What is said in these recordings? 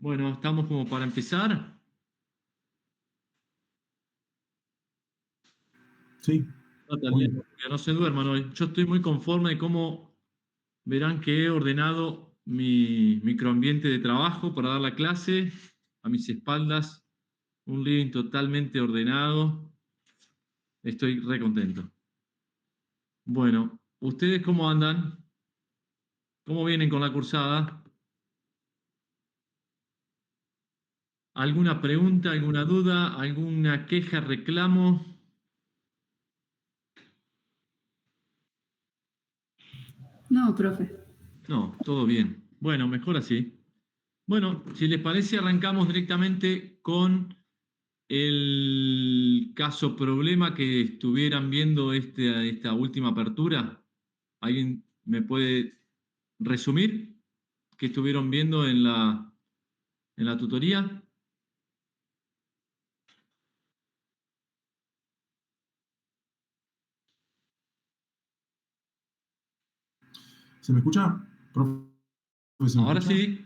Bueno, estamos como para empezar. Sí, No, obvio. que no se duerman hoy. Yo estoy muy conforme de cómo verán que he ordenado mi microambiente de trabajo para dar la clase. A mis espaldas, un living totalmente ordenado. Estoy re contento. Bueno, ¿ustedes cómo andan? ¿Cómo vienen con la cursada? ¿Alguna pregunta, alguna duda, alguna queja, reclamo? No, profe. No, todo bien. Bueno, mejor así. Bueno, si les parece, arrancamos directamente con el caso problema que estuvieran viendo esta última apertura. ¿Alguien me puede resumir qué estuvieron viendo en la tutoría? ¿Se me escucha? Profe, ¿se me Ahora escucha? sí.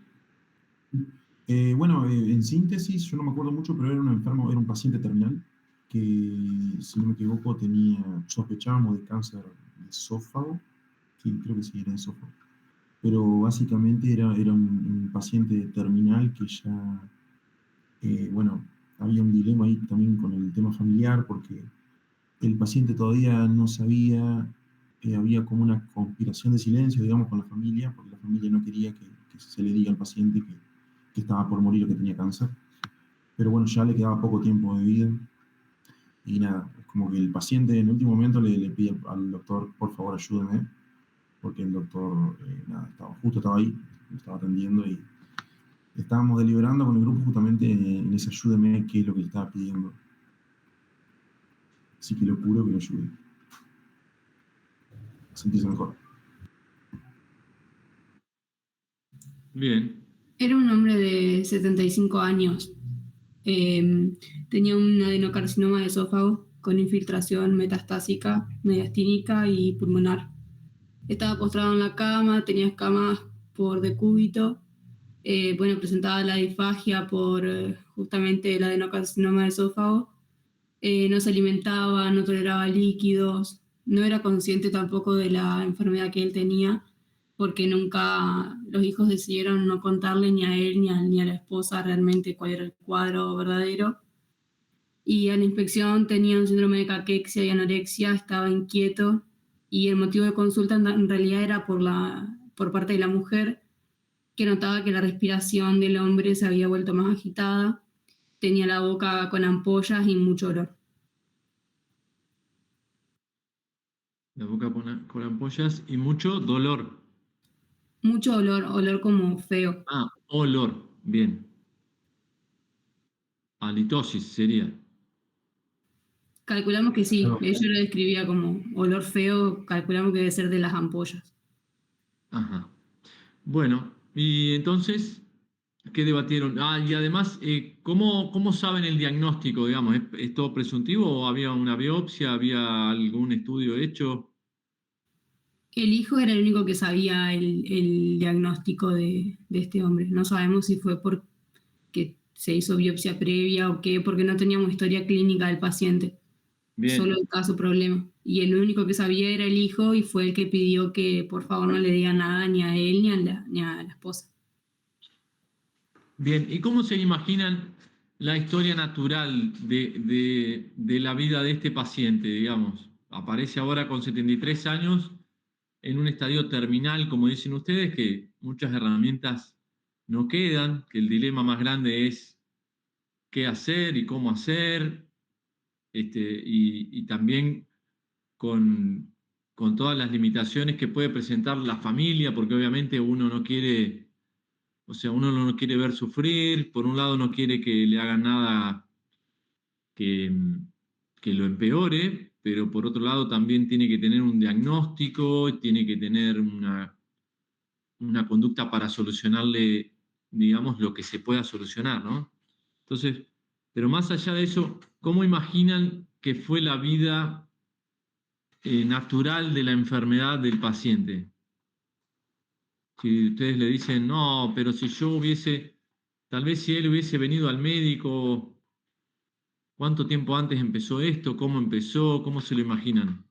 Bueno, en síntesis, yo no me acuerdo mucho, pero era un enfermo, era un paciente terminal que, si no me equivoco, sospechábamos de cáncer de esófago. Sí, creo que sí, era de esófago. Pero básicamente era un paciente terminal que ya, bueno, había un dilema ahí también con el tema familiar, porque el paciente todavía no sabía, había como una conspiración de silencio, digamos, con la familia, porque la familia no quería que se le diga al paciente que estaba por morir o que tenía cáncer. Pero bueno, ya le quedaba poco tiempo de vida y nada, es como que el paciente en el último momento le pide al doctor, por favor, ayúdeme, porque el doctor, nada, justo estaba ahí, me estaba atendiendo y estábamos deliberando con el grupo justamente en ese ayúdeme, qué es lo que le estaba pidiendo. Así que lo juro que lo ayude. Sentirse mejor. Bien. Era un hombre de 75 años. Eh, Tenía un adenocarcinoma de esófago con infiltración metastásica, mediastínica y pulmonar. Estaba postrado en la cama, tenía escamas por decúbito. Bueno, presentaba la disfagia por justamente el adenocarcinoma de esófago. No se alimentaba, no toleraba líquidos, no era consciente tampoco de la enfermedad que él tenía, porque nunca los hijos decidieron no contarle ni a él ni a la esposa realmente cuál era el cuadro verdadero. Y a la inspección tenía un síndrome de caquexia y anorexia, estaba inquieto, y el motivo de consulta en realidad era por parte de la mujer, que notaba que la respiración del hombre se había vuelto más agitada, tenía la boca con ampollas y mucho olor. La boca con ampollas y mucho dolor. Mucho olor, olor como feo. Ah, olor. Bien. Halitosis sería. Calculamos que sí, Claro. ella lo describía como olor feo, calculamos que debe ser de las ampollas. Ajá. Bueno, y entonces, ¿qué debatieron? Ah, y además, ¿cómo saben el diagnóstico, digamos? ¿Es todo presuntivo o había una biopsia, había algún estudio hecho? El hijo era el único que sabía el diagnóstico de este hombre. No sabemos si fue porque se hizo biopsia previa o qué, porque no teníamos historia clínica del paciente, solo Bien, el caso problema. Y el único que sabía era el hijo y fue el que pidió que por favor no le diga nada ni a él ni a la esposa. bien. ¿Y cómo se imaginan la historia natural de la vida de este paciente, digamos? Aparece ahora con 73 años en un estadio terminal, como dicen ustedes, que muchas herramientas no quedan, que el dilema más grande es qué hacer y cómo hacer, y también con todas las limitaciones que puede presentar la familia, porque obviamente uno no quiere, o sea, uno no lo quiere ver sufrir, por un lado no quiere que le hagan nada que, que lo empeore, pero por otro lado también tiene que tener un diagnóstico, tiene que tener una conducta para solucionarle, digamos, lo que se pueda solucionar, ¿no? Entonces, pero más allá de eso, ¿cómo imaginan que fue la vida natural de la enfermedad del paciente? Si ustedes le dicen, no, pero si yo hubiese Tal vez si él hubiese venido al médico, ¿cuánto tiempo antes empezó esto? ¿Cómo empezó? ¿Cómo se lo imaginan?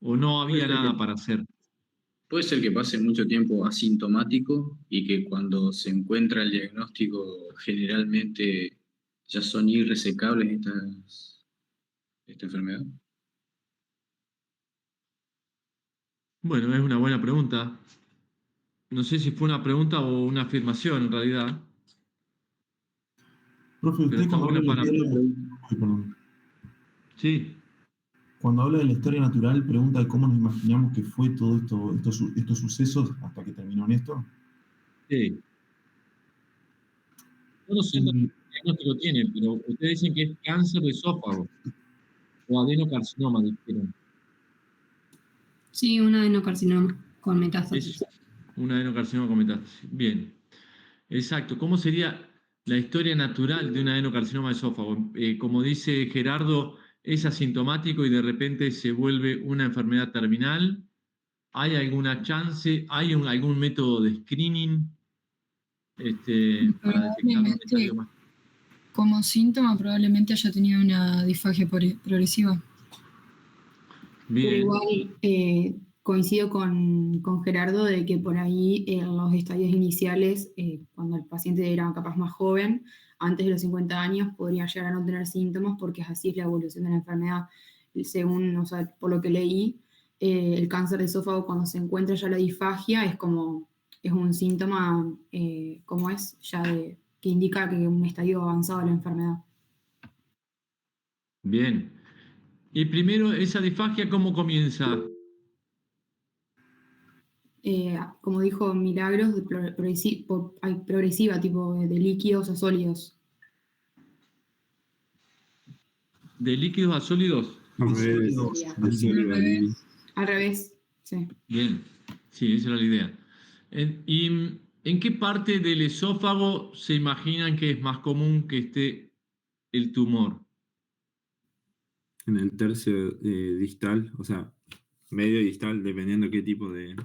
¿O no Puede había ser nada que, para hacer? puede ser que pase mucho tiempo asintomático y que cuando se encuentra el diagnóstico generalmente ya son irresecables esta enfermedad. Bueno, es una buena pregunta. No sé si fue una pregunta o una afirmación en realidad, Profe, pero usted está cuando habla buena de la para... historia, ay, perdón. Sí, Cuando habla de la historia natural, pregunta de cómo nos imaginamos que fue todo esto, estos sucesos hasta que terminó en esto. sí. Yo no sé qué Y, diagnóstico tiene, pero ustedes dicen que es cáncer de esófago o adenocarcinoma, dijeron. Sí, un adenocarcinoma con Es metástasis. un adenocarcinoma con metástasis. Bien, exacto. ¿Cómo sería la historia natural de un adenocarcinoma de esófago? Como dice Gerardo, es asintomático y de repente se vuelve una enfermedad terminal. ¿Hay alguna chance? ¿Hay algún método de screening para detectar un estadio Probablemente, más? como síntoma, probablemente haya tenido una disfagia progresiva. Pero Bien, igual coincido con Gerardo de que por ahí en los estadios iniciales, cuando el paciente era capaz más joven, antes de los 50 años, podría llegar a no tener síntomas porque así es la evolución de la enfermedad. Según, o sea, por lo que leí, el cáncer de esófago cuando se encuentra ya la disfagia es un síntoma, como es, ya que indica que un estadio avanzado de la enfermedad. bien. Y primero, esa disfagia, ¿cómo comienza? Como dijo Milagros, progresiva, tipo de líquidos a sólidos. ¿De líquidos a sólidos? de De sólidos Sería. a de líquidos. sólido a líquido. Al revés, sí. Bien, sí, esa era la idea. ¿Y en qué parte del esófago se imaginan que es más común que esté el tumor? En el tercio distal, o sea, medio y distal, dependiendo qué tipo de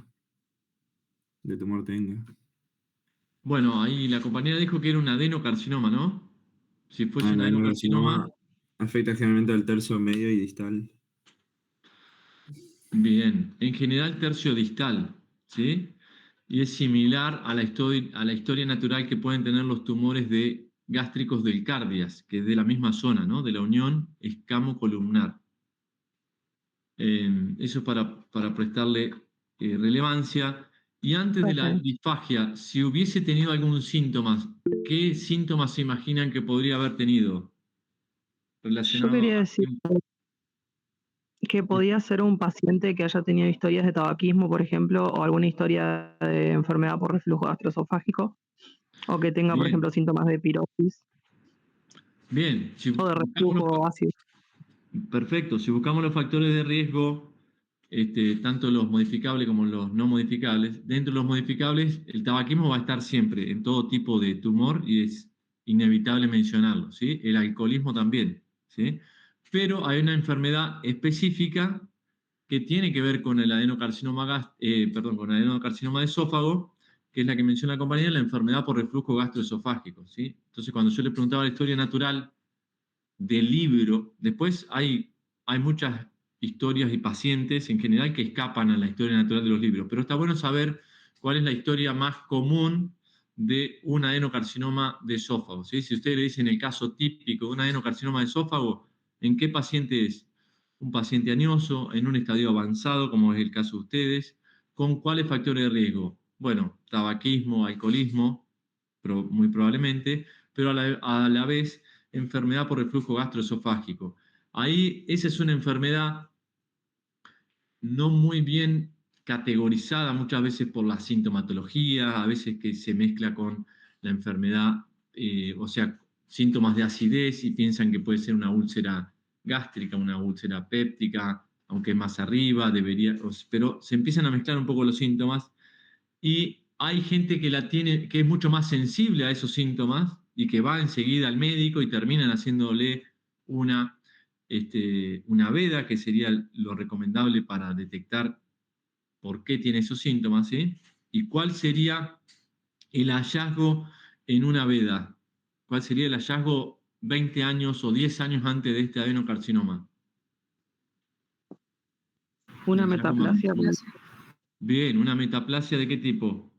tumor tenga. Bueno, ahí la compañera dijo que era un adenocarcinoma, ¿no? Si fuese un El adenocarcinoma, adenocarcinoma afecta generalmente al tercio medio y distal. bien, en general tercio distal, ¿sí? Y es similar a la historia natural que pueden tener los tumores de gástricos del cardias, que es de la misma zona, ¿no? De la unión escamo-columnar. Eso es para prestarle relevancia. Y antes de la Ok. disfagia, si hubiese tenido algún síntoma, ¿qué síntomas se imaginan que podría haber tenido Yo relacionado quería a... decir que podía ser un paciente que haya tenido historias de tabaquismo, por ejemplo, o alguna historia de enfermedad por reflujo gastroesofágico, o que tenga, por Bien, ejemplo, síntomas de pirosis bien. Si o de buscamos reflujo ácido. perfecto, si buscamos los factores de riesgo, tanto los modificables como los no modificables, dentro de los modificables, el tabaquismo va a estar siempre en todo tipo de tumor y es inevitable mencionarlo, ¿sí? El alcoholismo también, ¿sí? Pero hay una enfermedad específica que tiene que ver con el con el adenocarcinoma de esófago, que es la que menciona la compañera, la enfermedad por reflujo gastroesofágico, ¿sí? Entonces, cuando yo le preguntaba la historia natural del libro, después hay muchas historias y pacientes en general que escapan a la historia natural de los libros, pero está bueno saber cuál es la historia más común de un adenocarcinoma de esófago, ¿sí? Si usted le dicen el caso típico de un adenocarcinoma de esófago, ¿en qué paciente es? Un paciente añoso, en un estadio avanzado, como es el caso de ustedes, ¿con cuáles factores de riesgo? Bueno, tabaquismo, alcoholismo, muy probablemente, pero a la vez enfermedad por reflujo gastroesofágico. Ahí esa es una enfermedad no muy bien categorizada muchas veces por la sintomatología, a veces que se mezcla con la enfermedad, o sea, síntomas de acidez y piensan que puede ser una úlcera gástrica, una úlcera péptica, aunque es más arriba, pero se empiezan a mezclar un poco los síntomas y hay gente que la tiene, que es mucho más sensible a esos síntomas y que va enseguida al médico y terminan haciéndole una, una veda, que sería lo recomendable para detectar por qué tiene esos síntomas, ¿sí? Y cuál sería el hallazgo en una veda. ¿Cuál sería el hallazgo 20 años o 10 años antes de este adenocarcinoma? Una El hallazgo más- metaplasia. Bien, ¿una metaplasia de qué tipo?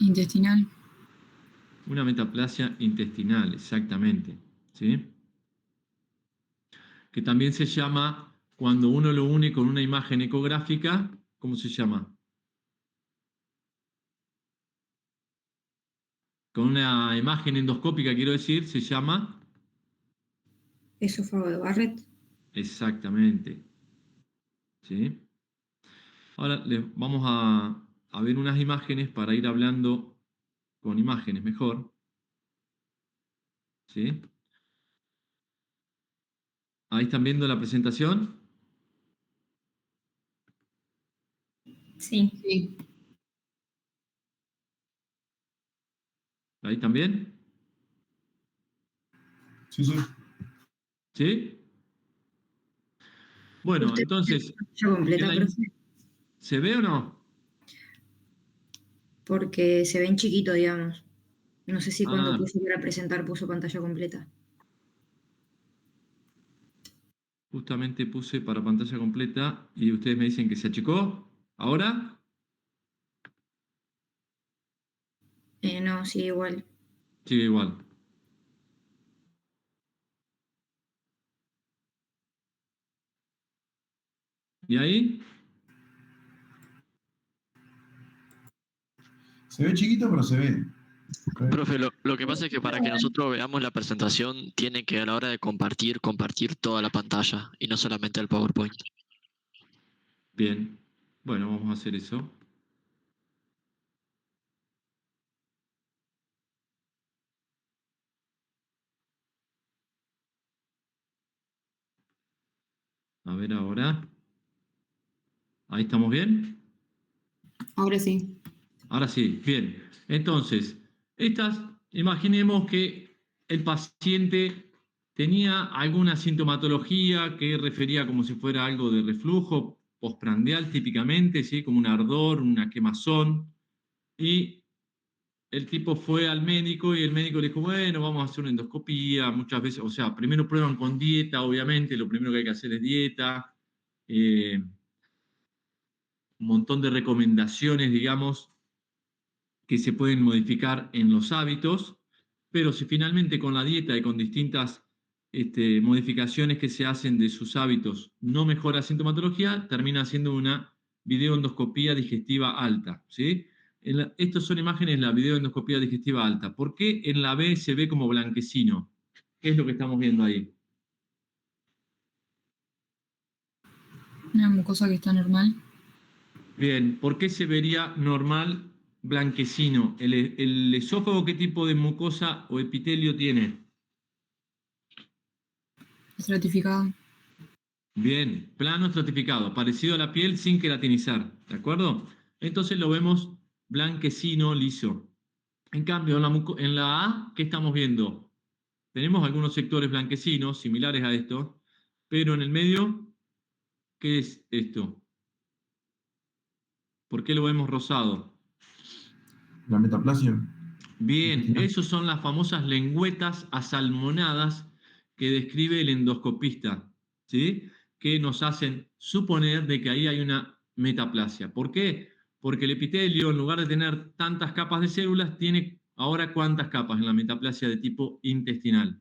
Intestinal. Una metaplasia intestinal, exactamente. ¿Sí? Que también se llama, cuando uno lo une con una imagen ecográfica, ¿cómo se llama? Con una imagen endoscópica, quiero decir, se llama... Esófago de Barrett. Exactamente. ¿Sí? Ahora vamos a ver unas imágenes para ir hablando con imágenes mejor. ¿Sí? Ahí están viendo la presentación. Sí. Sí. Ahí también. Sí, sí. ¿Sí? Bueno, ¿Usted entonces, pantalla completa, ¿en la- profe? ¿se ve o no? Porque se ven chiquito, digamos. No sé si cuando Ah, puso para presentar puso pantalla completa. justamente puse para pantalla completa y ustedes me dicen que se achicó. ¿Ahora? No, sí, igual. Sigue igual. ¿Y ahí? Se ve chiquito, pero se ve. Profe, lo que pasa es que para que nosotros veamos la presentación, tiene que a la hora de compartir toda la pantalla y no solamente el PowerPoint. Bien. Bueno, vamos a hacer eso. A ver ahora. ¿Ahí estamos bien? Ahora sí. Ahora sí, bien. Entonces, imaginemos que el paciente tenía alguna sintomatología que refería como si fuera algo de reflujo postprandial típicamente, ¿sí? Como un ardor, una quemazón, y el tipo fue al médico y el médico le dijo, bueno, vamos a hacer una endoscopía, muchas veces, o sea, primero prueban con dieta, obviamente, lo primero que hay que hacer es dieta, un montón de recomendaciones, digamos, que se pueden modificar en los hábitos, pero si finalmente con la dieta y con distintas modificaciones que se hacen de sus hábitos no mejora la sintomatología, termina siendo una videoendoscopía digestiva alta. ¿Sí? Estas son imágenes de la videoendoscopía digestiva alta. ¿Por qué en la B se ve como blanquecino? ¿Qué es lo que estamos viendo ahí? Una mucosa que está normal. Bien, ¿por qué se vería normal blanquecino? ¿El esófago qué tipo de mucosa o epitelio tiene? Estratificado. Bien, plano estratificado, parecido a la piel sin queratinizar, ¿de acuerdo? Entonces lo vemos blanquecino, liso. En cambio, en la A, ¿qué estamos viendo? Tenemos algunos sectores blanquecinos similares a esto, pero en el medio, ¿qué es esto? ¿Por qué lo vemos rosado? La metaplasia. Bien, intestinal. esos son las famosas lengüetas asalmonadas que describe el endoscopista, ¿sí? Que nos hacen suponer de que ahí hay una metaplasia. ¿Por qué? Porque el epitelio, en lugar de tener tantas capas de células, tiene ahora cuántas capas en la metaplasia de tipo intestinal.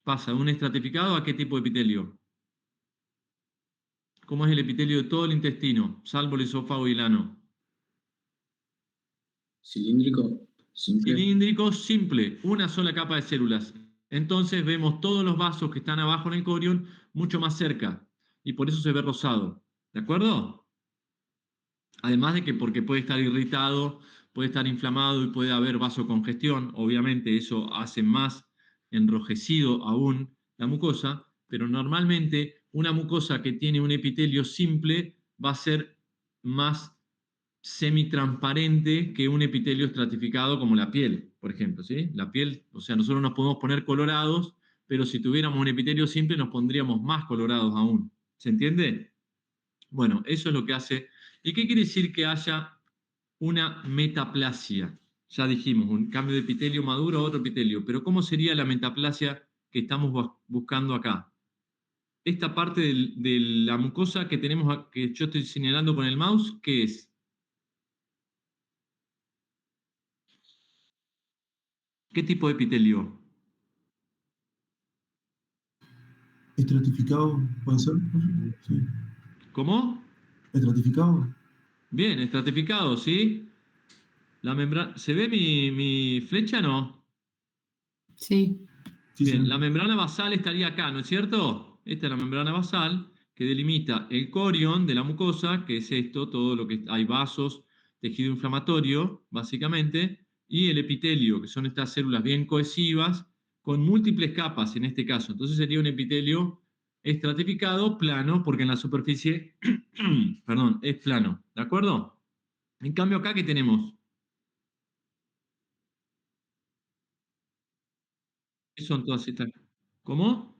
Pasa de un estratificado a qué tipo de epitelio. ¿Cómo es el epitelio de todo el intestino, salvo el esófago y el ano? Cilíndrico, simple. Cilíndrico, simple, una sola capa de células. Entonces vemos todos los vasos que están abajo en el corión mucho más cerca y por eso se ve rosado. ¿De acuerdo? Además de que porque puede estar irritado, puede estar inflamado y puede haber vasocongestión, obviamente eso hace más enrojecido aún la mucosa, pero normalmente una mucosa que tiene un epitelio simple va a ser más semitransparente que un epitelio estratificado como la piel, por ejemplo, ¿sí? La piel, o sea, nosotros nos podemos poner colorados, pero si tuviéramos un epitelio simple nos pondríamos más colorados aún. ¿Se entiende? Bueno, eso es lo que hace ¿Y qué quiere decir que haya una metaplasia? Ya dijimos, un cambio de epitelio maduro a otro epitelio, pero ¿cómo sería la metaplasia que estamos buscando acá? Esta parte de la mucosa que tenemos, que yo estoy señalando con el mouse, ¿qué es? ¿Qué tipo de epitelio? Estratificado, ¿puede ser? Sí. ¿Cómo? Estratificado. Bien, estratificado, ¿sí? La membrana, ¿se ve mi flecha o no? Sí. Sí, Bien, sí. la membrana basal estaría acá, ¿no es cierto? Esta es la membrana basal que delimita el corion de la mucosa, que es esto, todo lo que hay vasos, tejido inflamatorio, básicamente, y el epitelio, que son estas células bien cohesivas, con múltiples capas en este caso. Entonces sería un epitelio estratificado, plano, porque en la superficie, perdón, es plano, ¿de acuerdo? En cambio acá, ¿qué tenemos? ¿Qué son todas estas? ¿Cómo?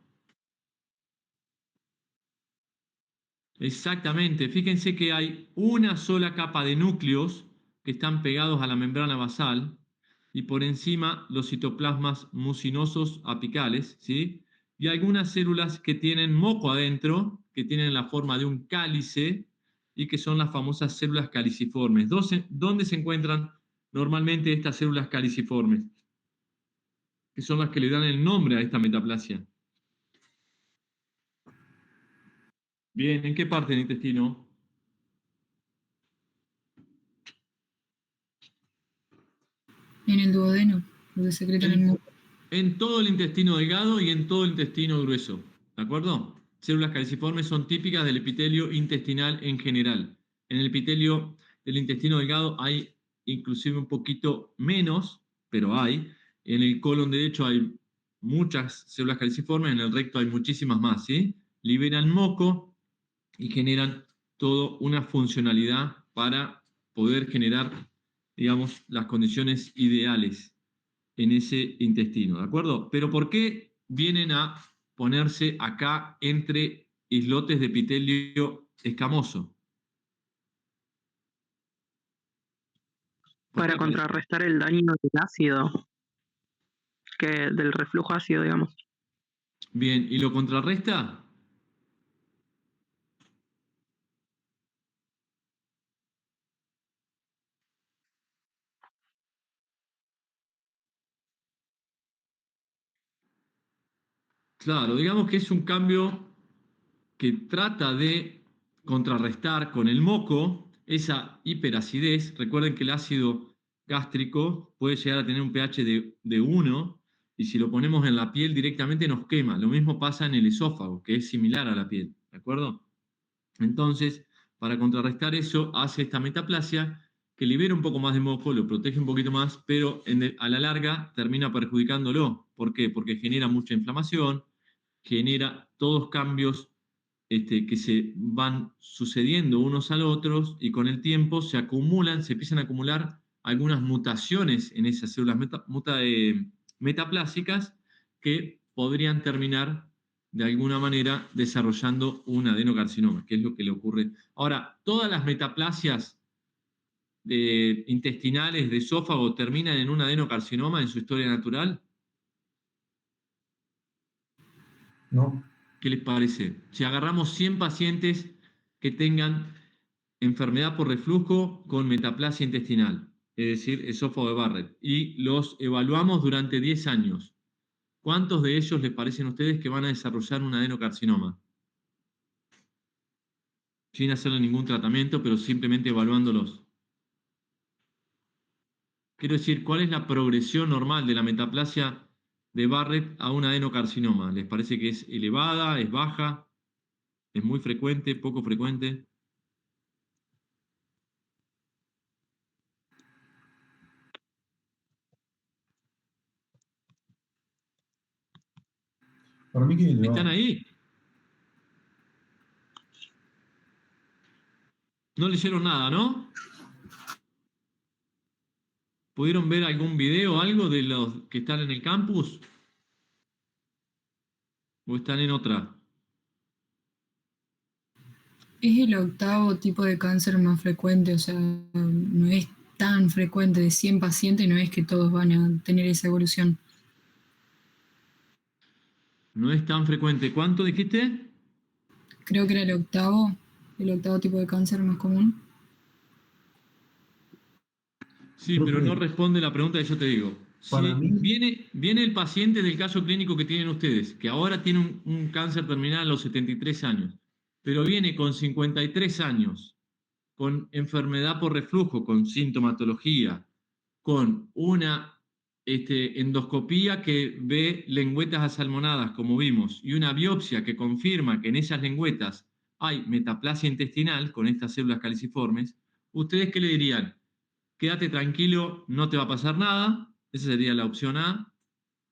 Exactamente. Fíjense que hay una sola capa de núcleos que están pegados a la membrana basal y por encima los citoplasmas mucinosos apicales, ¿sí? Y algunas células que tienen moco adentro, que tienen la forma de un cálice y que son las famosas células caliciformes. ¿Dónde se encuentran normalmente estas células caliciformes? Que son las que le dan el nombre a esta metaplasia. Bien, ¿en qué parte del intestino? En el duodeno, donde secretan el En, moco. en todo el intestino delgado y en todo el intestino grueso. ¿De acuerdo? Células caliciformes son típicas del epitelio intestinal en general. En el epitelio del intestino delgado hay inclusive un poquito menos, pero hay. En el colon derecho hay muchas células caliciformes, en el recto hay muchísimas más, ¿sí? Liberan moco y generan toda una funcionalidad para poder generar, digamos, las condiciones ideales en ese intestino, ¿de acuerdo? Pero ¿por qué vienen a ponerse acá entre islotes de epitelio escamoso? ¿Por qué Para aparece? contrarrestar el daño del ácido, del reflujo ácido, digamos. Bien, ¿y lo contrarresta? Claro, digamos que es un cambio que trata de contrarrestar con el moco esa hiperacidez. Recuerden que el ácido gástrico puede llegar a tener un pH de 1 y si lo ponemos en la piel directamente nos quema. Lo mismo pasa en el esófago, que es similar a la piel, ¿de acuerdo? Entonces, para contrarrestar eso, hace esta metaplasia que libera un poco más de moco, lo protege un poquito más, pero a la larga termina perjudicándolo. ¿Por qué? Porque genera mucha inflamación, genera todos cambios que se van sucediendo unos a los otros y con el tiempo se acumulan, se empiezan a acumular algunas mutaciones en esas células metaplásicas que podrían terminar de alguna manera desarrollando un adenocarcinoma, que es lo que le ocurre. Ahora, todas las metaplasias intestinales de esófago terminan en un adenocarcinoma en su historia natural. No. ¿Qué les parece? Si agarramos 100 pacientes que tengan enfermedad por reflujo con metaplasia intestinal, es decir, esófago de Barrett, y los evaluamos durante 10 años, ¿cuántos de ellos les parecen a ustedes que van a desarrollar un adenocarcinoma? Sin hacerle ningún tratamiento, pero simplemente evaluándolos. Quiero decir, ¿cuál es la progresión normal de la metaplasia de Barrett a un adenocarcinoma? ¿Les parece que es elevada, es baja, es muy frecuente, poco frecuente? Para mí que es ¿Están elevado. ahí? No leyeron nada, ¿no? ¿Pudieron ver algún video o algo de los que están en el campus? ¿O están en otra? Es el 8º tipo de cáncer más frecuente, o sea, no es tan frecuente. De 100 pacientes no es que todos van a tener esa evolución. No es tan frecuente. ¿Cuánto dijiste? Creo que era el octavo tipo de cáncer más común. Sí, pero no Profe, responde la pregunta que yo te digo. para Si mí, viene el paciente del caso clínico que tienen ustedes, que ahora tiene un cáncer terminal a los 73 años, pero viene con 53 años, con enfermedad por reflujo, con sintomatología, con una endoscopía que ve lengüetas asalmonadas, como vimos, y una biopsia que confirma que en esas lengüetas hay metaplasia intestinal con estas células caliciformes, ¿ustedes qué le dirían? Quédate tranquilo, no te va a pasar nada. Esa sería la opción A.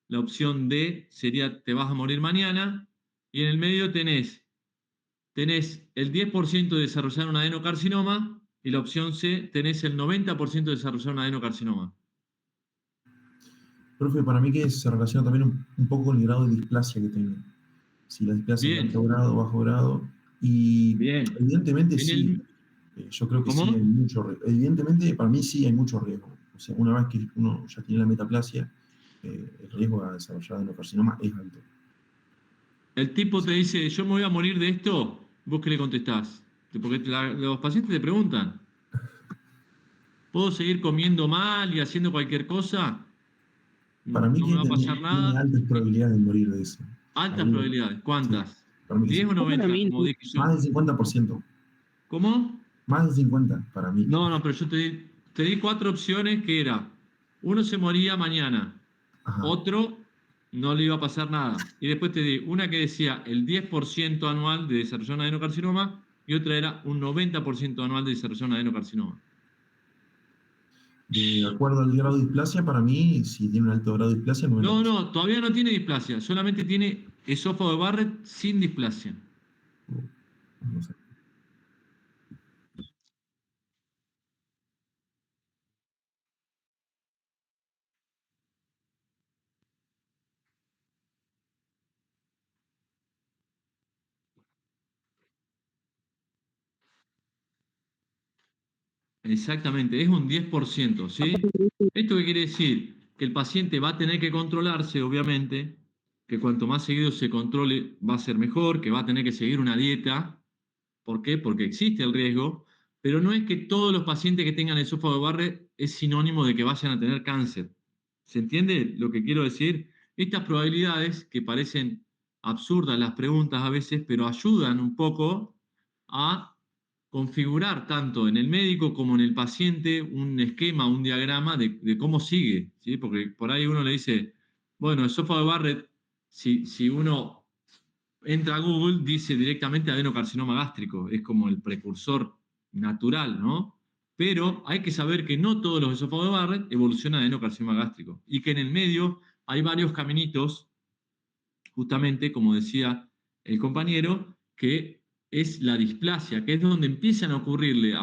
La opción D sería te vas a morir mañana. Y en el medio tenés el 10% de desarrollar un adenocarcinoma y la opción C tenés el 90% de desarrollar un adenocarcinoma. profe, para mí que se relaciona también un poco con el grado de displasia que tengo. Si la displasia es de alto Bien, grado o bajo grado. Y bien. evidentemente En sí, el, yo creo que sí hay ¿Cómo? mucho riesgo. Evidentemente para mí sí hay mucho riesgo. O sea, una vez que uno ya tiene la metaplasia, el riesgo a desarrollar adenocarcinoma es alto. El tipo te dice, yo me voy a morir de esto, ¿vos qué le contestás? Porque los pacientes te preguntan, ¿puedo seguir comiendo mal y haciendo cualquier cosa? Para mí No me que va a pasar tiene nada. altas probabilidades de morir de eso. Altas Ahí, probabilidades. sí, ¿Cuántas? para mí que sí. ¿10 o Para 90, mí, como dije Más yo? del 50%. ¿Cómo? Más del 50 para mí. No, no, pero yo te di cuatro opciones que era, uno se moría mañana, Ajá. otro no le iba a pasar nada. Y después te di una que decía el 10% anual de desarrollar un adenocarcinoma y otra era un 90% anual de desarrollar un adenocarcinoma. De acuerdo al grado de displasia, para mí, si tiene un alto grado de displasia, No, 90%. no, todavía no tiene displasia, solamente tiene esófago de Barrett sin displasia. No sé. Exactamente, es un 10%, ¿sí? ¿Esto qué quiere decir? Que el paciente va a tener que controlarse, obviamente, que cuanto más seguido se controle va a ser mejor, que va a tener que seguir una dieta. ¿Por qué? Porque existe el riesgo, pero no es que todos los pacientes que tengan esófago de Barrett es sinónimo de que vayan a tener cáncer. ¿Se entiende lo que quiero decir? Estas probabilidades, que parecen absurdas las preguntas a veces, pero ayudan un poco a configurar tanto en el médico como en el paciente un esquema, un diagrama de cómo sigue, ¿sí? Porque por ahí uno le dice, bueno, esófago de Barrett, si uno entra a Google, dice directamente adenocarcinoma gástrico, es como el precursor natural, ¿no? Pero hay que saber que no todos los esófagos de Barrett evolucionan a adenocarcinoma gástrico y que en el medio hay varios caminitos, justamente como decía el compañero, que es la displasia, que es donde empiezan a ocurrirle,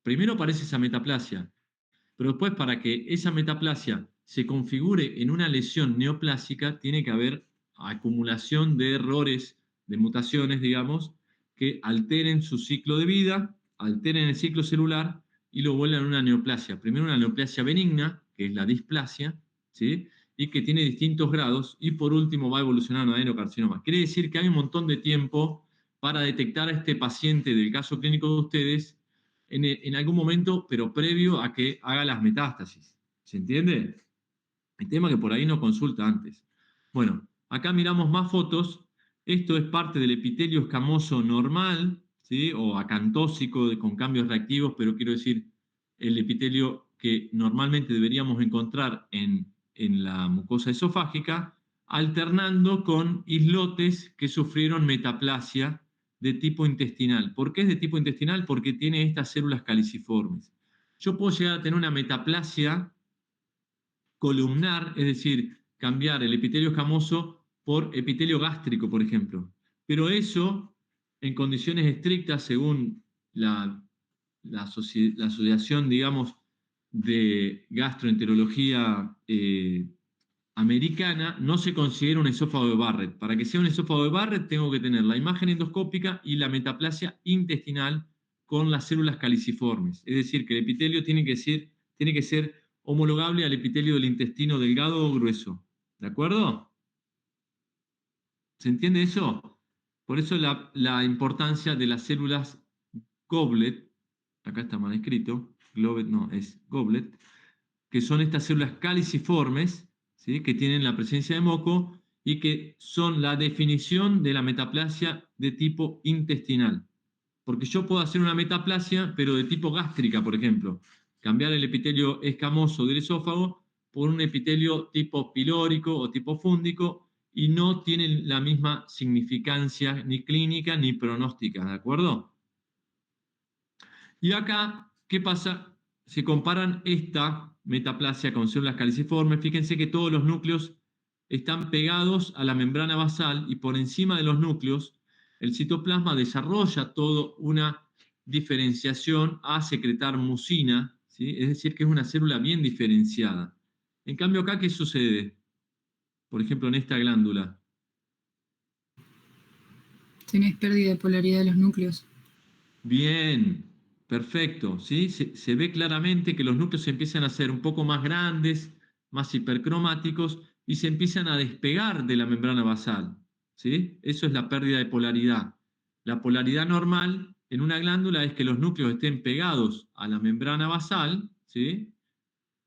primero aparece esa metaplasia, pero después para que esa metaplasia se configure en una lesión neoplásica, tiene que haber acumulación de errores, de mutaciones, digamos, que alteren su ciclo de vida, alteren el ciclo celular y lo vuelvan a una neoplasia. Primero una neoplasia benigna, que es la displasia, ¿sí? Y que tiene distintos grados, y por último va a evolucionar a un adenocarcinoma. Quiere decir que hay un montón de tiempo para detectar a este paciente del caso clínico de ustedes en algún momento, pero previo a que haga las metástasis. ¿Se entiende? El tema que por ahí no consulta antes. Bueno, acá miramos más fotos. Esto es parte del epitelio escamoso normal, ¿sí? O acantósico con cambios reactivos, pero quiero decir, el epitelio que normalmente deberíamos encontrar en la mucosa esofágica, alternando con islotes que sufrieron metaplasia de tipo intestinal. ¿Por qué es de tipo intestinal? Porque tiene estas células caliciformes. Yo puedo llegar a tener una metaplasia columnar, es decir, cambiar el epitelio escamoso por epitelio gástrico, por ejemplo. Pero eso, en condiciones estrictas, según la asociación, digamos, de gastroenterología americana no se considera un esófago de Barrett. Para que sea un esófago de Barrett tengo que tener la imagen endoscópica y la metaplasia intestinal con las células caliciformes. Es decir, que el epitelio tiene que ser homologable al epitelio del intestino delgado o grueso. ¿De acuerdo? ¿Se entiende eso? Por eso la importancia de las células goblet, acá está mal escrito, globet no, es goblet, que son estas células caliciformes, ¿sí? Que tienen la presencia de moco y que son la definición de la metaplasia de tipo intestinal. Porque yo puedo hacer una metaplasia, pero de tipo gástrica, por ejemplo. Cambiar el epitelio escamoso del esófago por un epitelio tipo pilórico o tipo fúndico y no tienen la misma significancia ni clínica ni pronóstica, ¿de acuerdo? Y acá, ¿qué pasa? Si comparan esta metaplasia con células caliciformes, fíjense que todos los núcleos están pegados a la membrana basal y por encima de los núcleos el citoplasma desarrolla toda una diferenciación a secretar mucina, ¿sí? Es decir, que es una célula bien diferenciada. En cambio acá, ¿qué sucede? Por ejemplo, en esta glándula. Tenés pérdida de polaridad de los núcleos. Bien, perfecto, ¿sí? Se ve claramente que los núcleos se empiezan a hacer un poco más grandes, más hipercromáticos y se empiezan a despegar de la membrana basal, ¿sí? Eso es la pérdida de polaridad. La polaridad normal en una glándula es que los núcleos estén pegados a la membrana basal, ¿sí?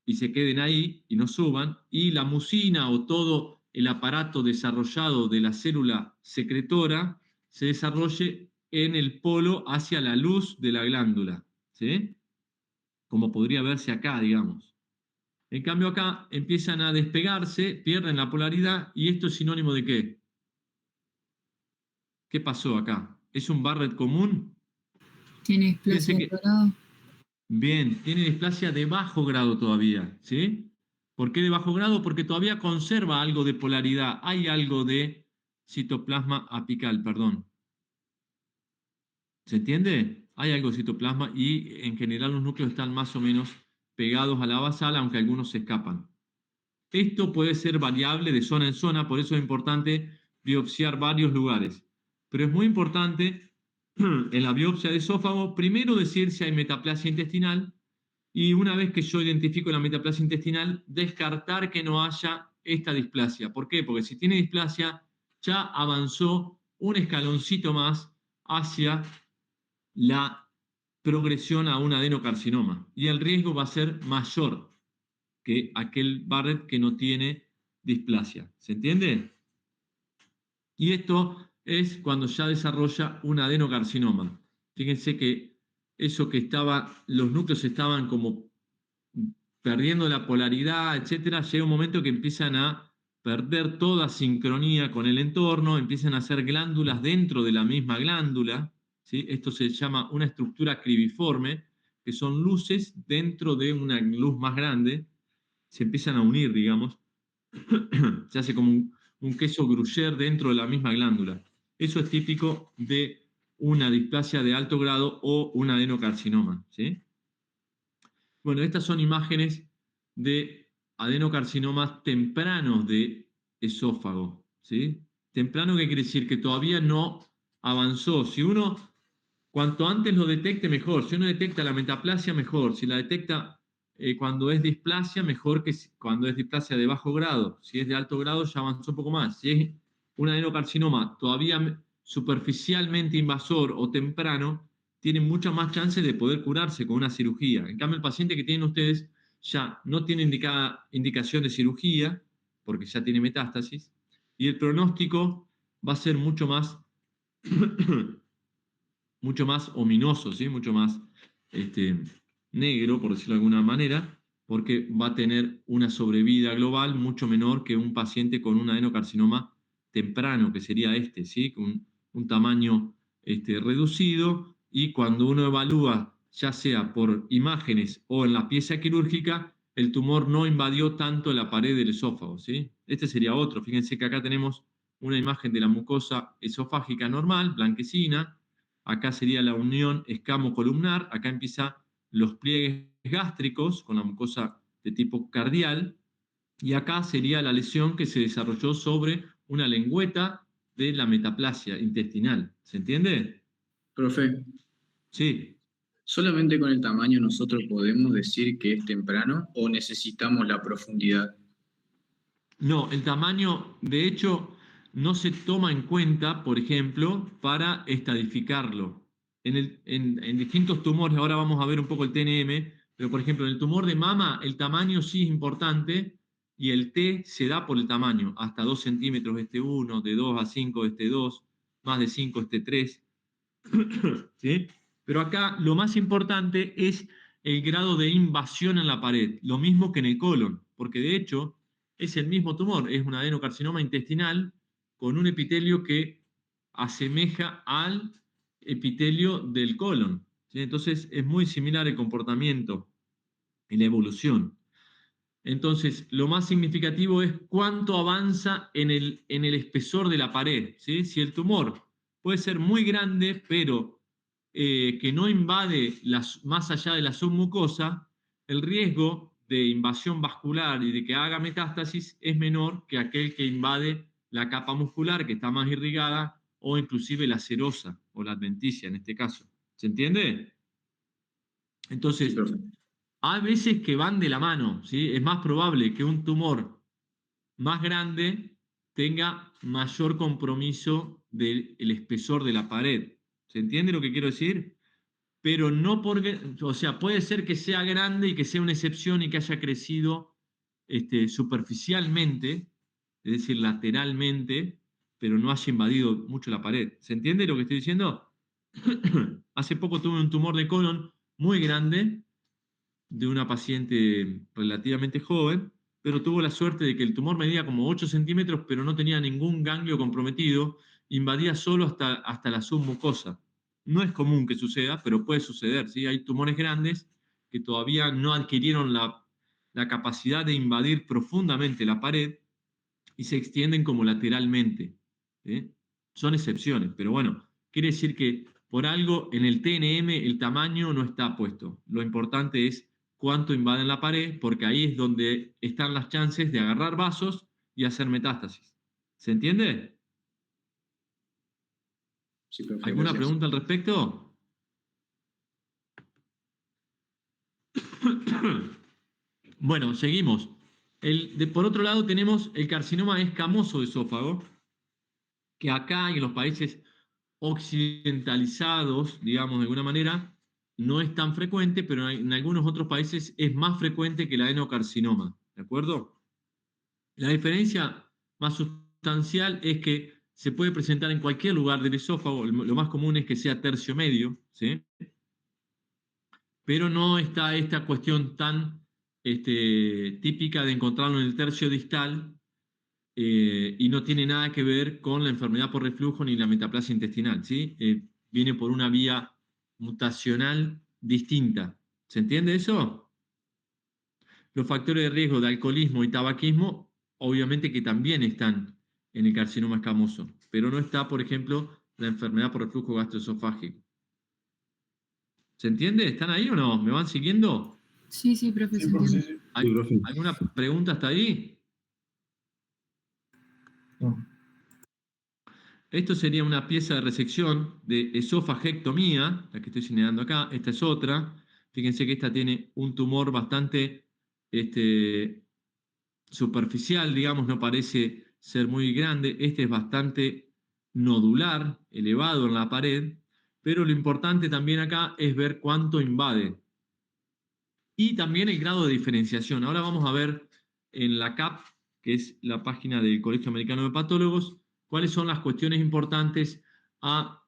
Y se queden ahí y no suban, y la mucina o todo el aparato desarrollado de la célula secretora se desarrolle en el polo hacia la luz de la glándula, ¿sí? Como podría verse acá, digamos. En cambio acá empiezan a despegarse, pierden la polaridad, y esto es sinónimo de ¿qué? ¿Qué pasó acá? ¿Es un Barrett común? Tiene Fíjense displasia de que grado. bien, tiene displasia de bajo grado todavía, ¿sí? ¿Por qué de bajo grado? Porque todavía conserva algo de polaridad, hay algo de citoplasma apical, perdón. ¿Se entiende? Hay algo de citoplasma y en general los núcleos están más o menos pegados a la basal, aunque algunos se escapan. Esto puede ser variable de zona en zona, por eso es importante biopsiar varios lugares. Pero es muy importante en la biopsia de esófago, primero decir si hay metaplasia intestinal y una vez que yo identifico la metaplasia intestinal, descartar que no haya esta displasia. ¿Por qué? Porque si tiene displasia, ya avanzó un escaloncito más hacia la progresión a un adenocarcinoma y el riesgo va a ser mayor que aquel Barrett que no tiene displasia. ¿Se entiende? Y esto es cuando ya desarrolla un adenocarcinoma. Fíjense que eso que los núcleos estaban como perdiendo la polaridad, etcétera, llega un momento que empiezan a perder toda sincronía con el entorno, empiezan a hacer glándulas dentro de la misma glándula, ¿sí? Esto se llama una estructura cribiforme, que son luces dentro de una luz más grande, se empiezan a unir, digamos, se hace como un queso gruyère dentro de la misma glándula. Eso es típico de una displasia de alto grado o un adenocarcinoma, ¿sí? Bueno, estas son imágenes de adenocarcinomas tempranos de esófago, ¿sí? Temprano, ¿qué quiere decir? Que todavía no avanzó. Si uno, cuanto antes lo detecte, mejor. Si uno detecta la metaplasia, mejor. Si la detecta cuando es displasia, mejor que cuando es displasia de bajo grado. Si es de alto grado, ya avanzó un poco más. Si es un adenocarcinoma todavía superficialmente invasor o temprano, tienen muchas más chances de poder curarse con una cirugía. En cambio, el paciente que tienen ustedes ya no tiene indicación de cirugía, porque ya tiene metástasis, y el pronóstico va a ser mucho más, mucho más ominoso, ¿sí? Mucho más negro, por decirlo de alguna manera, porque va a tener una sobrevida global mucho menor que un paciente con un adenocarcinoma temprano, que sería ¿sí? Con un tamaño reducido, y cuando uno evalúa, ya sea por imágenes o en la pieza quirúrgica, el tumor no invadió tanto la pared del esófago, ¿sí? Este sería otro. Fíjense que acá tenemos una imagen de la mucosa esofágica normal, blanquecina. Acá sería la unión escamo-columnar. Acá empiezan los pliegues gástricos con la mucosa de tipo cardial. Y acá sería la lesión que se desarrolló sobre una lengüeta de la metaplasia intestinal. ¿Se entiende? Profe, Sí. ¿solamente con el tamaño nosotros podemos decir que es temprano o necesitamos la profundidad? No, el tamaño, de hecho, no se toma en cuenta, por ejemplo, para estadificarlo. En distintos tumores, ahora vamos a ver un poco el TNM, pero por ejemplo, en el tumor de mama, el tamaño sí es importante y el T se da por el tamaño, hasta 2 centímetros este 1, de 2 a 5 este 2, más de 5 este 3. ¿Sí? Pero acá lo más importante es el grado de invasión en la pared, lo mismo que en el colon, porque de hecho es el mismo tumor, es un adenocarcinoma intestinal con un epitelio que asemeja al epitelio del colon. ¿Sí? Entonces es muy similar el comportamiento y la evolución. Entonces, lo más significativo es cuánto avanza en el espesor de la pared. ¿Sí? Si el tumor puede ser muy grande, pero que no invade más allá de la submucosa, el riesgo de invasión vascular y de que haga metástasis es menor que aquel que invade la capa muscular, que está más irrigada, o inclusive la serosa o la adventicia en este caso. ¿Se entiende? Sí, Entonces, profe. hay veces que van de la mano, ¿sí? Es más probable que un tumor más grande tenga mayor compromiso del espesor de la pared. ¿Se entiende lo que quiero decir? Pero no porque, o sea, puede ser que sea grande y que sea una excepción y que haya crecido superficialmente, es decir, lateralmente, pero no haya invadido mucho la pared. ¿Se entiende lo que estoy diciendo? Hace poco tuve un tumor de colon muy grande de una paciente relativamente joven, pero tuvo la suerte de que el tumor medía como 8 centímetros, pero no tenía ningún ganglio comprometido, invadía solo hasta la submucosa. No es común que suceda, pero puede suceder. ¿Sí? Hay tumores grandes que todavía no adquirieron la capacidad de invadir profundamente la pared y se extienden como lateralmente. ¿Sí? Son excepciones, pero bueno, quiere decir que por algo en el TNM el tamaño no está puesto. Lo importante es cuánto invaden la pared, porque ahí es donde están las chances de agarrar vasos y hacer metástasis. ¿Se entiende? Sí, profe, ¿Alguna gracias. pregunta al respecto? Bueno, seguimos. Por otro lado tenemos el carcinoma escamoso de esófago, que acá y en los países occidentalizados, digamos de alguna manera, no es tan frecuente, pero en algunos otros países es más frecuente que el adenocarcinoma, ¿de acuerdo? La diferencia más sustancial es que se puede presentar en cualquier lugar del esófago, lo más común es que sea tercio medio, ¿sí? Pero no está esta cuestión tan típica de encontrarlo en el tercio distal, y no tiene nada que ver con la enfermedad por reflujo ni la metaplasia intestinal, ¿sí? Viene por una vía mutacional distinta. ¿Se entiende eso? Los factores de riesgo de alcoholismo y tabaquismo, obviamente que también están en el carcinoma escamoso, pero no está, por ejemplo, la enfermedad por reflujo gastroesofágico. ¿Se entiende? ¿Están ahí o no? ¿Me van siguiendo? Sí, sí, profe, Sí, se profe, sí, entiende. sí. Sí, profe. ¿Alguna pregunta hasta ahí? No. Esto sería una pieza de resección de esofagectomía, la que estoy señalando acá. Esta es otra. Fíjense que esta tiene un tumor bastante superficial, digamos, no parece ser muy grande. Este es bastante nodular, elevado en la pared, pero lo importante también acá es ver cuánto invade. Y también el grado de diferenciación. Ahora vamos a ver en la CAP, que es la página del Colegio Americano de Patólogos, cuáles son las cuestiones importantes a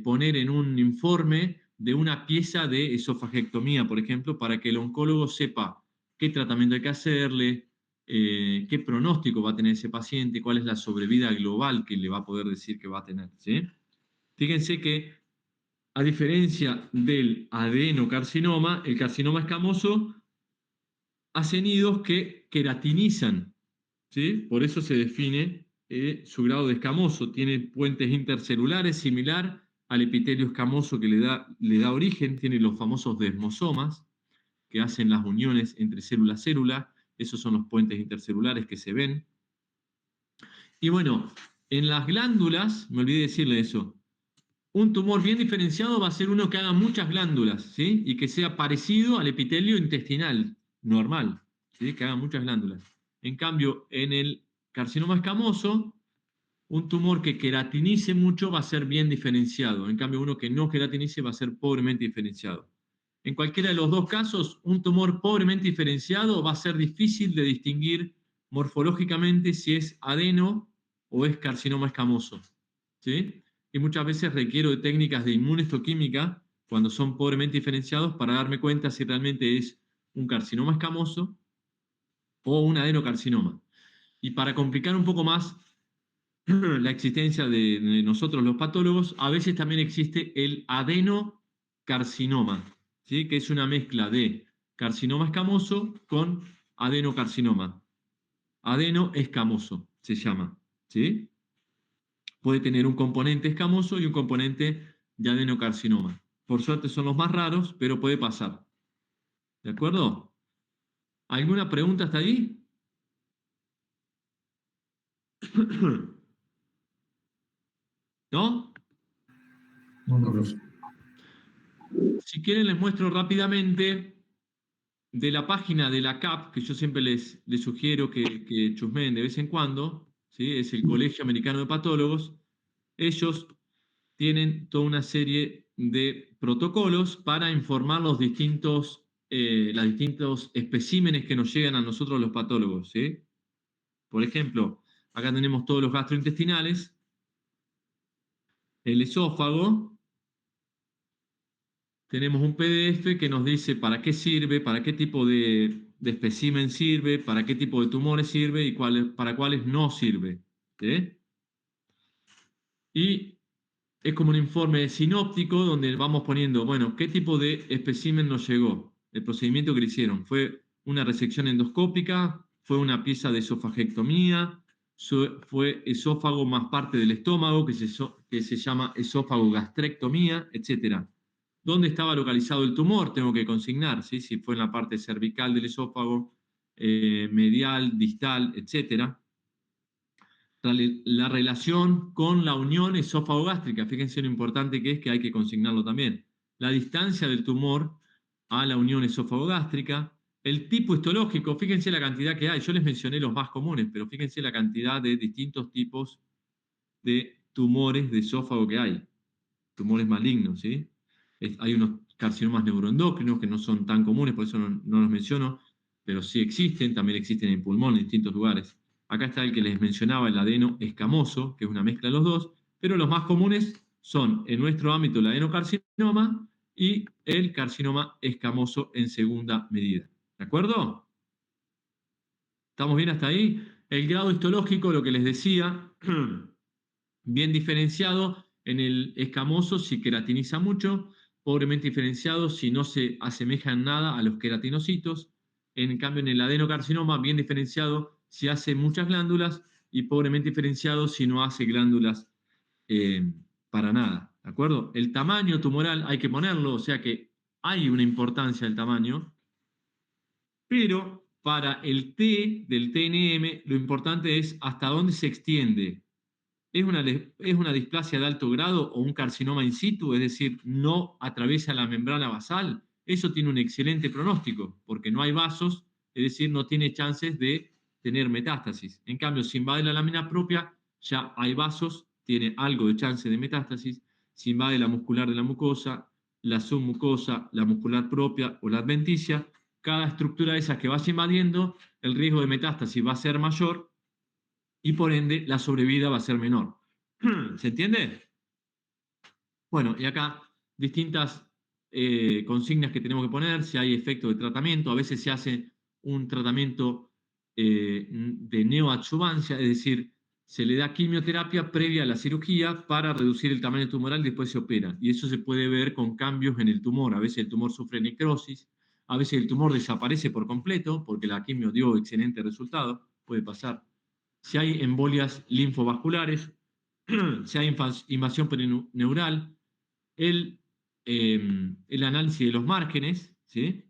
poner en un informe de una pieza de esofagectomía, por ejemplo, para que el oncólogo sepa qué tratamiento hay que hacerle, qué pronóstico va a tener ese paciente, cuál es la sobrevida global que le va a poder decir que va a tener. ¿Sí? Fíjense que a diferencia del adenocarcinoma, el carcinoma escamoso hace nidos que queratinizan, ¿sí? Por eso se define su grado de escamoso. Tiene puentes intercelulares similar al epitelio escamoso que le da origen, tiene los famosos desmosomas que hacen las uniones entre célula a célula Esos son los puentes intercelulares que se ven. Y bueno, en las glándulas, me olvidé decirle eso, un tumor bien diferenciado va a ser uno que haga muchas glándulas, ¿sí? Y que sea parecido al epitelio intestinal normal, ¿sí? Que haga muchas glándulas. En cambio, en el carcinoma escamoso, un tumor que queratinice mucho va a ser bien diferenciado. En cambio, uno que no queratinice va a ser pobremente diferenciado. En cualquiera de los dos casos, un tumor pobremente diferenciado va a ser difícil de distinguir morfológicamente si es adeno o es carcinoma escamoso, ¿sí? Y muchas veces requiero de técnicas de inmunohistoquímica cuando son pobremente diferenciados para darme cuenta si realmente es un carcinoma escamoso o un adenocarcinoma. Y para complicar un poco más la existencia de nosotros los patólogos, a veces también existe el adenocarcinoma, ¿sí? Que es una mezcla de carcinoma escamoso con adenocarcinoma. Adeno escamoso se llama, ¿sí? Puede tener un componente escamoso y un componente de adenocarcinoma. Por suerte son los más raros, pero puede pasar. ¿De acuerdo? ¿Alguna pregunta hasta ahí? ¿No? No, profesor. Si quieren les muestro rápidamente de la página de la CAP, que yo siempre les sugiero que chusmeen de vez en cuando, ¿sí? Es el Colegio Americano de Patólogos. Ellos tienen toda una serie de protocolos para informar los distintos especímenes que nos llegan a nosotros los patólogos, ¿sí? Por ejemplo, acá tenemos todos los gastrointestinales, el esófago, tenemos un PDF que nos dice para qué sirve, para qué tipo de espécimen sirve, para qué tipo de tumores sirve y para cuáles no sirve, ¿sí? Y es como un informe sinóptico donde vamos poniendo, bueno, qué tipo de espécimen nos llegó, el procedimiento que le hicieron. ¿Fue una resección endoscópica? ¿Fue una pieza de esofagectomía? ¿Fue esófago más parte del estómago, que se llama esófago-gastrectomía, etcétera? ¿Dónde estaba localizado el tumor? Tengo que consignar, ¿sí? Si fue en la parte cervical del esófago, medial, distal, etcétera. La relación con la unión esófago-gástrica. Fíjense lo importante que es, que hay que consignarlo también. La distancia del tumor a la unión esófago-gástrica. El tipo histológico, fíjense la cantidad que hay. Yo les mencioné los más comunes, pero fíjense la cantidad de distintos tipos de tumores de esófago que hay. Tumores malignos, ¿sí? Hay unos carcinomas neuroendocrinos que no son tan comunes, por eso no los menciono, pero sí existen, también existen en pulmón en distintos lugares. Acá está el que les mencionaba, el adeno escamoso, que es una mezcla de los dos, pero los más comunes son, en nuestro ámbito, el adenocarcinoma y el carcinoma escamoso en segunda medida. ¿De acuerdo? ¿Estamos bien hasta ahí? El grado histológico, lo que les decía, bien diferenciado. En el escamoso, si queratiniza mucho, pobremente diferenciado si no se asemeja en nada a los queratinocitos. En cambio, en el adenocarcinoma, bien diferenciado si hace muchas glándulas, y pobremente diferenciado si no hace glándulas para nada. ¿De acuerdo? El tamaño tumoral hay que ponerlo, o sea que hay una importancia del tamaño, pero para el T del TNM lo importante es hasta dónde se extiende. ¿Es una displasia de alto grado o un carcinoma in situ? Es decir, no atraviesa la membrana basal. Eso tiene un excelente pronóstico, porque no hay vasos, es decir, no tiene chances de tener metástasis. En cambio, si invade la lámina propia, ya hay vasos, tiene algo de chance de metástasis. Si invade la muscular de la mucosa, la submucosa, la muscular propia o la adventicia, cada estructura de esas que vaya invadiendo, el riesgo de metástasis va a ser mayor, y por ende la sobrevida va a ser menor. ¿Se entiende? Bueno, y acá distintas consignas que tenemos que poner, si hay efecto de tratamiento. A veces se hace un tratamiento de neoadjuvancia, es decir, se le da quimioterapia previa a la cirugía para reducir el tamaño tumoral y después se opera. Y eso se puede ver con cambios en el tumor. A veces el tumor sufre necrosis, a veces el tumor desaparece por completo porque la quimio dio excelente resultado, puede pasar. Si hay embolias linfovasculares, si hay invasión perineural, el análisis de los márgenes, ¿sí?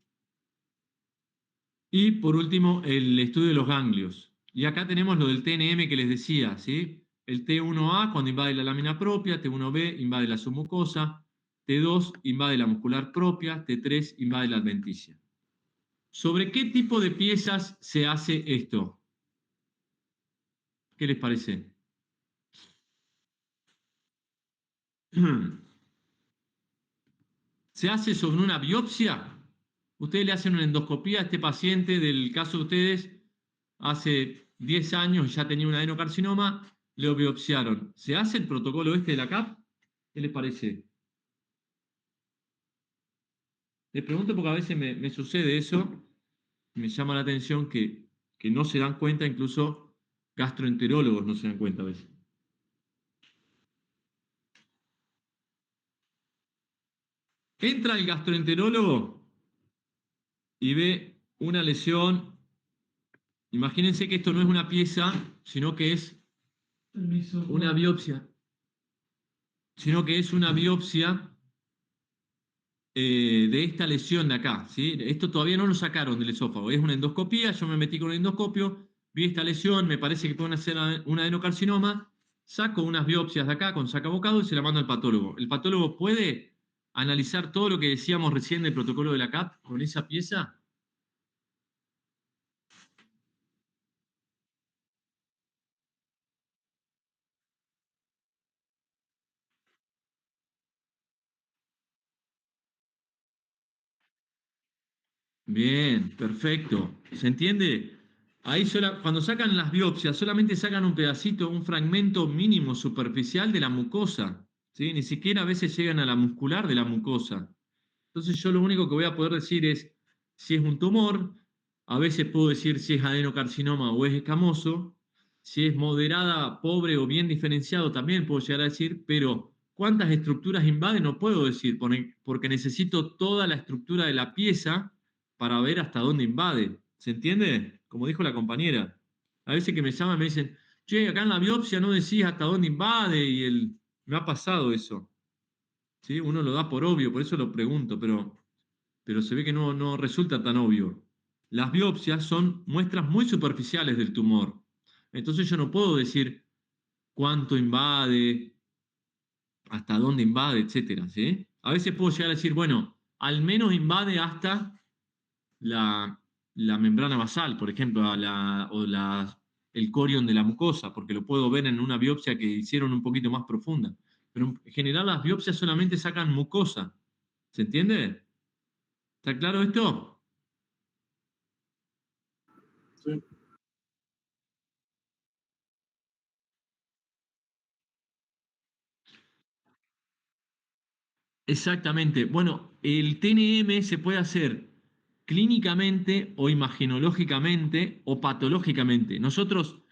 Y por último, el estudio de los ganglios. Y acá tenemos lo del TNM que les decía, ¿sí? El T1A cuando invade la lámina propia, T1B invade la submucosa, T2 invade la muscular propia, T3 invade la adventicia. ¿Sobre qué tipo de piezas se hace esto? ¿Qué les parece? ¿Se hace sobre una biopsia? Ustedes le hacen una endoscopía a este paciente del caso de ustedes, hace 10 años ya tenía un adenocarcinoma, lo biopsiaron. ¿Se hace el protocolo este de la CAP? ¿Qué les parece? Les pregunto porque a veces me sucede eso, me llama la atención que no se dan cuenta, incluso gastroenterólogos no se dan cuenta a veces. Entra el gastroenterólogo y ve una lesión. Imagínense que esto no es una pieza, sino que es una biopsia. Sino que es una biopsia de esta lesión de acá, ¿sí? Esto todavía no lo sacaron del esófago, es una endoscopía, yo me metí con el endoscopio, vi esta lesión, me parece que pueden hacer un adenocarcinoma, saco unas biopsias de acá con sacabocado y se la mando al patólogo. ¿El patólogo puede analizar todo lo que decíamos recién del protocolo de la CAP con esa pieza? Bien, perfecto. ¿Se entiende? Ahí cuando sacan las biopsias, solamente sacan un pedacito, un fragmento mínimo superficial de la mucosa, ¿sí? Ni siquiera a veces llegan a la muscular de la mucosa. Entonces yo lo único que voy a poder decir es si es un tumor, a veces puedo decir si es adenocarcinoma o es escamoso, si es moderada, pobre o bien diferenciado también puedo llegar a decir, pero cuántas estructuras invade no puedo decir, porque necesito toda la estructura de la pieza para ver hasta dónde invade. ¿Se entiende? Como dijo la compañera. A veces que me llaman y me dicen, che, acá en la biopsia no decís hasta dónde invade me ha pasado eso. ¿Sí? Uno lo da por obvio, por eso lo pregunto, pero se ve que no resulta tan obvio. Las biopsias son muestras muy superficiales del tumor. Entonces yo no puedo decir cuánto invade, hasta dónde invade, etcétera, ¿sí? A veces puedo llegar a decir, bueno, al menos invade hasta la membrana basal, por ejemplo, el corion de la mucosa, porque lo puedo ver en una biopsia que hicieron un poquito más profunda. Pero en general las biopsias solamente sacan mucosa. ¿Se entiende? ¿Está claro esto? Sí. Exactamente. Bueno, el TNM se puede hacer clínicamente o imagenológicamente o patológicamente. Nosotros,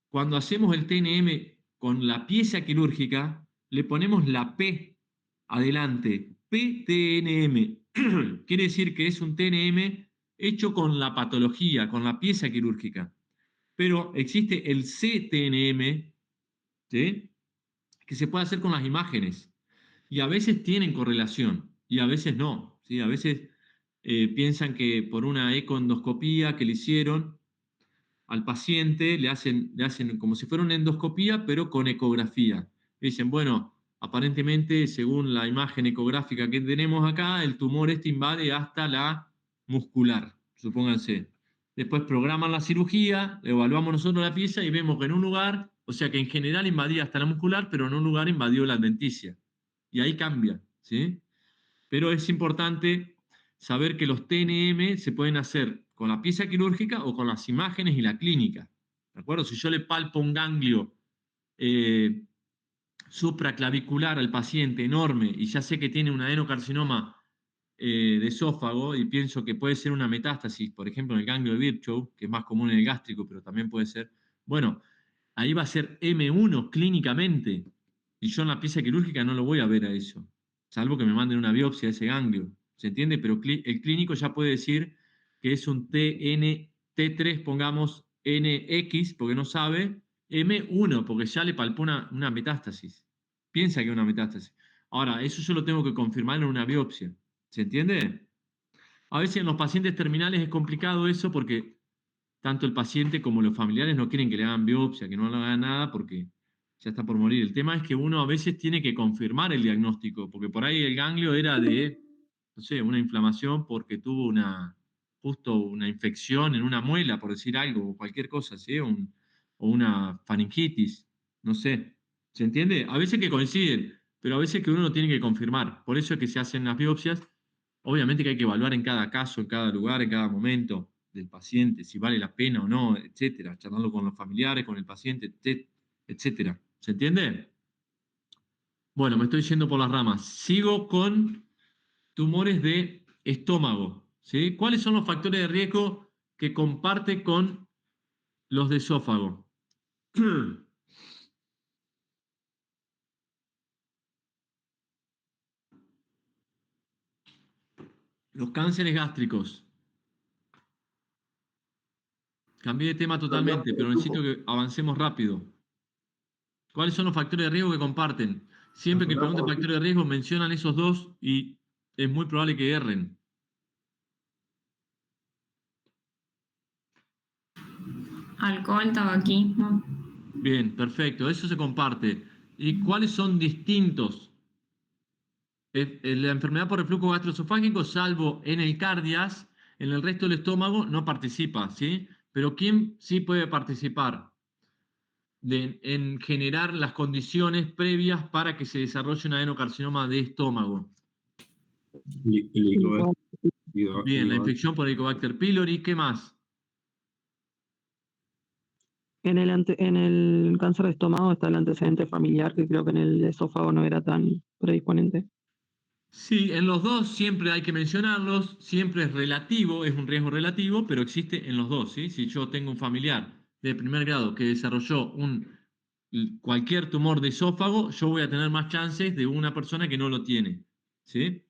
cuando hacemos el TNM con la pieza quirúrgica, le ponemos la P adelante, PTNM. Quiere decir que es un TNM hecho con la patología, con la pieza quirúrgica. Pero existe el CTNM, ¿sí? Que se puede hacer con las imágenes. Y a veces tienen correlación y a veces no, ¿sí? A veces piensan que por una ecoendoscopía que le hicieron al paciente le hacen como si fuera una endoscopía, pero con ecografía. Dicen, bueno, aparentemente, según la imagen ecográfica que tenemos acá, el tumor este invade hasta la muscular, supónganse. Después programan la cirugía, evaluamos nosotros la pieza y vemos que en un lugar, o sea que en general invadía hasta la muscular, pero en un lugar invadió la adventicia. Y ahí cambia, ¿sí? Pero es importante saber que los TNM se pueden hacer con la pieza quirúrgica o con las imágenes y la clínica. ¿De acuerdo? Si yo le palpo un ganglio supraclavicular al paciente enorme y ya sé que tiene un adenocarcinoma de esófago y pienso que puede ser una metástasis, por ejemplo, en el ganglio de Virchow, que es más común en el gástrico, pero también puede ser, bueno, ahí va a ser M1 clínicamente y yo en la pieza quirúrgica no lo voy a ver a eso, salvo que me manden una biopsia de ese ganglio, ¿se entiende? Pero el clínico ya puede decir que es un T3, pongamos NX, porque no sabe, M1, porque ya le palpó una metástasis, piensa que es una metástasis. Ahora, eso yo lo tengo que confirmar en una biopsia. ¿Se entiende? A veces en los pacientes terminales es complicado eso porque tanto el paciente como los familiares no quieren que le hagan biopsia, que no le hagan nada porque ya está por morir. El tema es que uno a veces tiene que confirmar el diagnóstico, porque por ahí el ganglio era de, no sé, una inflamación porque tuvo justo una infección en una muela, por decir algo, o cualquier cosa, ¿sí? O una faringitis, no sé. ¿Se entiende? A veces que coinciden, pero a veces que uno lo tiene que confirmar. Por eso es que se hacen las biopsias. Obviamente que hay que evaluar en cada caso, en cada lugar, en cada momento del paciente, si vale la pena o no, etcétera, charlando con los familiares, con el paciente, etcétera. ¿Se entiende? Bueno, me estoy yendo por las ramas. Sigo con tumores de estómago, ¿sí? ¿Cuáles son los factores de riesgo que comparte con los de esófago? Los cánceres gástricos. Cambié de tema totalmente, pero necesito que avancemos rápido. ¿Cuáles son los factores de riesgo que comparten? Siempre que pregunten factores de riesgo, mencionan esos dos y es muy probable que erren. Alcohol, tabaquismo. Bien, perfecto, eso se comparte. ¿Y cuáles son distintos? La enfermedad por reflujo gastroesofágico, salvo en el cardias, en el resto del estómago no participa, ¿sí? Pero ¿quién sí puede participar en generar las condiciones previas para que se desarrolle un adenocarcinoma de estómago? Bien, la infección por Helicobacter pylori, ¿qué más? En el cáncer de estómago está el antecedente familiar, que creo que en el esófago no era tan predisponente. Sí, en los dos siempre hay que mencionarlos, siempre es relativo, es un riesgo relativo, pero existe en los dos, ¿sí? Si yo tengo un familiar de primer grado que desarrolló cualquier tumor de esófago, yo voy a tener más chances de una persona que no lo tiene, ¿sí?